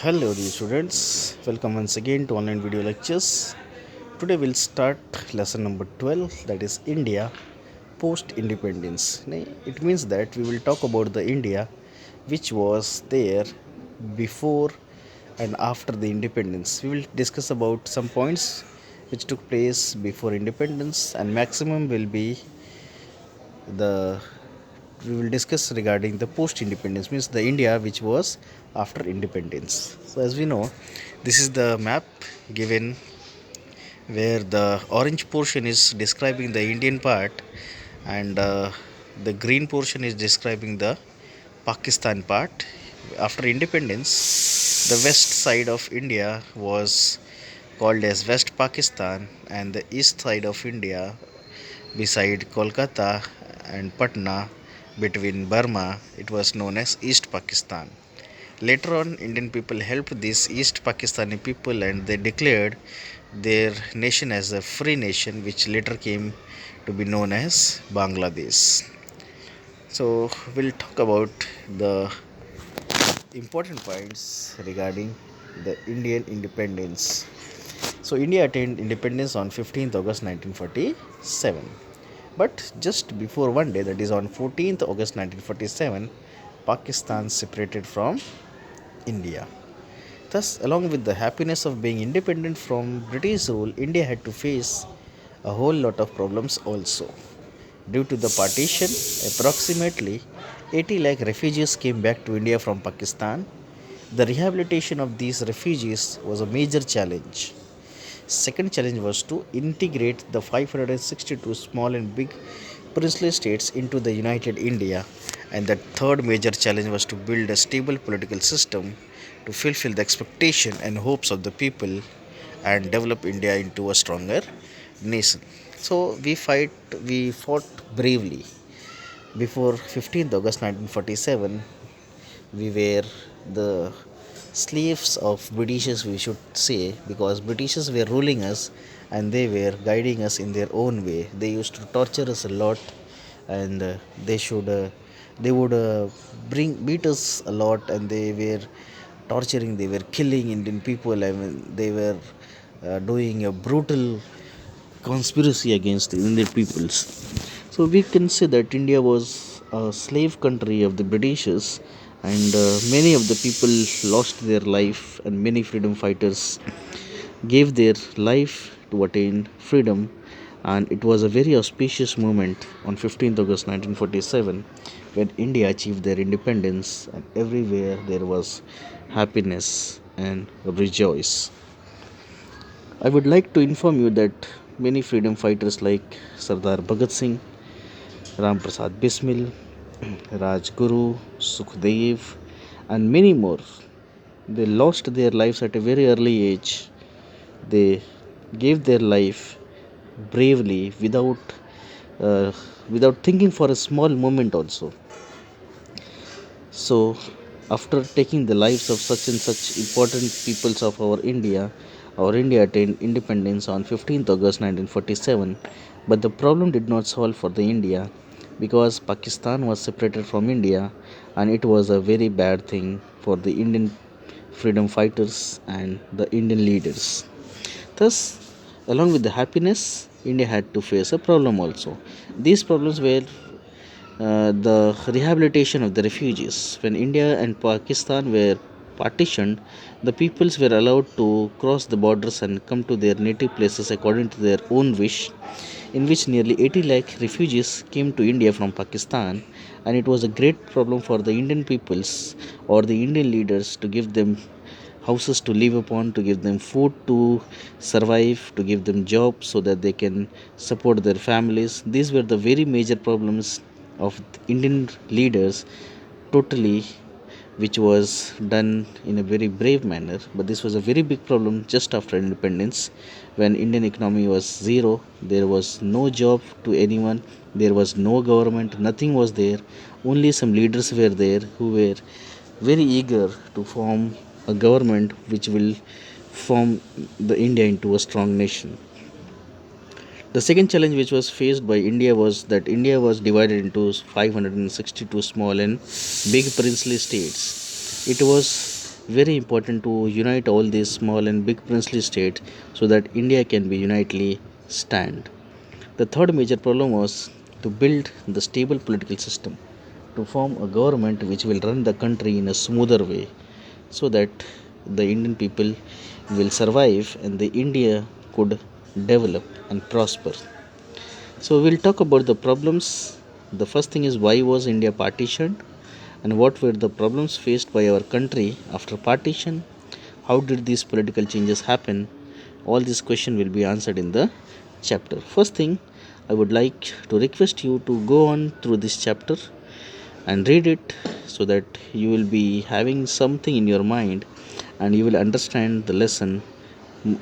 Hello dear students, welcome once again to online video lectures. Today we'll start lesson number 12, that is India post independence. It means that we will talk about the India which was there before and after the independence. We will discuss about some points which took place before independence, and maximum will be the we will discuss regarding the post independence, means the India which was after independence. So as we know, this is the map given, where the orange portion is describing the Indian part, and the green portion is describing the Pakistan part. After independence, the west side of India was called as West Pakistan, and the east side of India beside Kolkata and Patna between Burma, it was known as East Pakistan. Later on, Indian people helped these East Pakistani people, and they declared their nation as a free nation, which later came to be known as Bangladesh. So, we'll talk about the important points regarding the Indian independence. So, India attained independence on 15th August 1947. But just before one day, that is on 14th August 1947, Pakistan separated from India. Thus, along with the happiness of being independent from British rule, India had to face a whole lot of problems also. Due to the partition, approximately 80 lakh refugees came back to India from Pakistan. The rehabilitation of these refugees was a major challenge. Second challenge was to integrate the 562 small and big princely states into the United India, and the third major challenge was to build a stable political system to fulfill the expectation and hopes of the people and develop India into a stronger nation. So we fought bravely. Before 15th August 1947, we were the slaves of Britishers, we should say, because Britishers were ruling us and they were guiding us in their own way. They used to torture us a lot, and they would bring beat us a lot, and they were torturing, they were killing Indian people. I mean, they were doing a brutal conspiracy against the Indian peoples. So we can say that India was a slave country of the Britishers, and many of the people lost their life, and many freedom fighters gave their life to attain freedom. And it was a very auspicious moment on 15th August 1947 when India achieved their independence, and everywhere there was happiness and rejoice. I would like to inform you that many freedom fighters like Sardar Bhagat Singh, Ram Prasad Bismil, Rajguru, Sukhdev, and many more, they lost their lives at a very early age. They gave their life bravely uh, without thinking for a small moment also. So, after taking the lives of such and such important peoples of our India attained independence on 15th August 1947. But the problem did not solve for the India, because Pakistan was separated from India, and it was a very bad thing for the Indian freedom fighters and the Indian leaders. Thus, along with the happiness, India had to face a problem also. These problems were the rehabilitation of the refugees. When India and Pakistan were partitioned, the peoples were allowed to cross the borders and come to their native places according to their own wish, in which nearly 80 lakh refugees came to India from Pakistan. And it was a great problem for the Indian peoples or the Indian leaders to give them houses to live upon, to give them food to survive, to give them jobs so that they can support their families. These were the very major problems of the Indian leaders, totally, which was done in a very brave manner. But this was a very big problem just after independence, when Indian economy was zero. There was no job to anyone, there was no government, nothing was there. Only some leaders were there who were very eager to form a government which will form the India into a strong nation. The second challenge which was faced by India was that India was divided into 562 small and big princely states. It was very important to unite all these small and big princely states so that India can be unitedly stand. The third major problem was to build the stable political system, to form a government which will run the country in a smoother way so that the Indian people will survive and the India could develop and prosper. So we'll talk about the problems. The first thing is, why was India partitioned and what were the problems faced by our country after partition? How did these political changes happen? All these questions will be answered in the chapter. First thing, I would like to request you to go on through this chapter and read it so that you will be having something in your mind and you will understand the lesson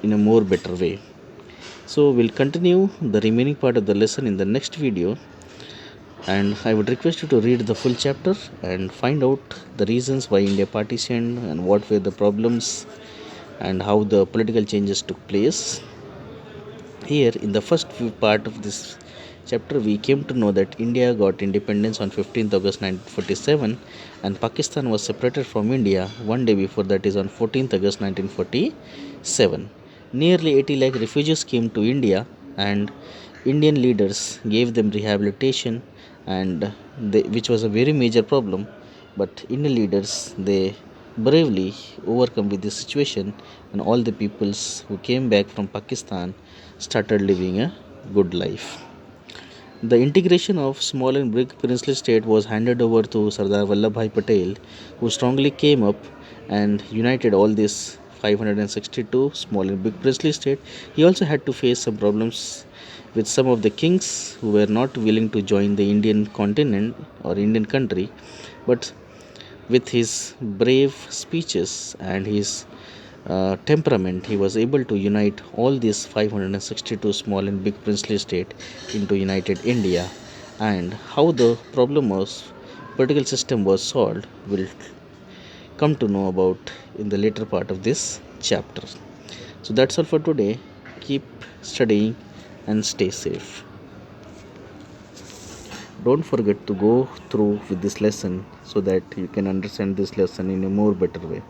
in a more better way. So we'll continue the remaining part of the lesson in the next video, and I would request you to read the full chapter and find out the reasons why India partitioned and what were the problems and how the political changes took place. Here, in the first part of this chapter, we came to know that India got independence on 15th August 1947 and Pakistan was separated from India one day before, that is on 14th August 1947. Nearly 80 lakh refugees came to India and Indian leaders gave them rehabilitation, and which was a very major problem, but Indian leaders, they bravely overcome with this situation, and all the peoples who came back from Pakistan started living a good life. The integration of small and big princely state was handed over to Sardar Vallabhbhai Patel, who strongly came up and united all these 562 small and big princely state. He also had to face some problems with some of the kings who were not willing to join the Indian continent or Indian country, but with his brave speeches and his temperament, he was able to unite all these 562 small and big princely states into United India. And how the problem of political system was solved, will come to know about in the later part of this chapter. So that's all for today. Keep studying and stay safe. Don't forget to go through with this lesson so that you can understand this lesson in a more better way.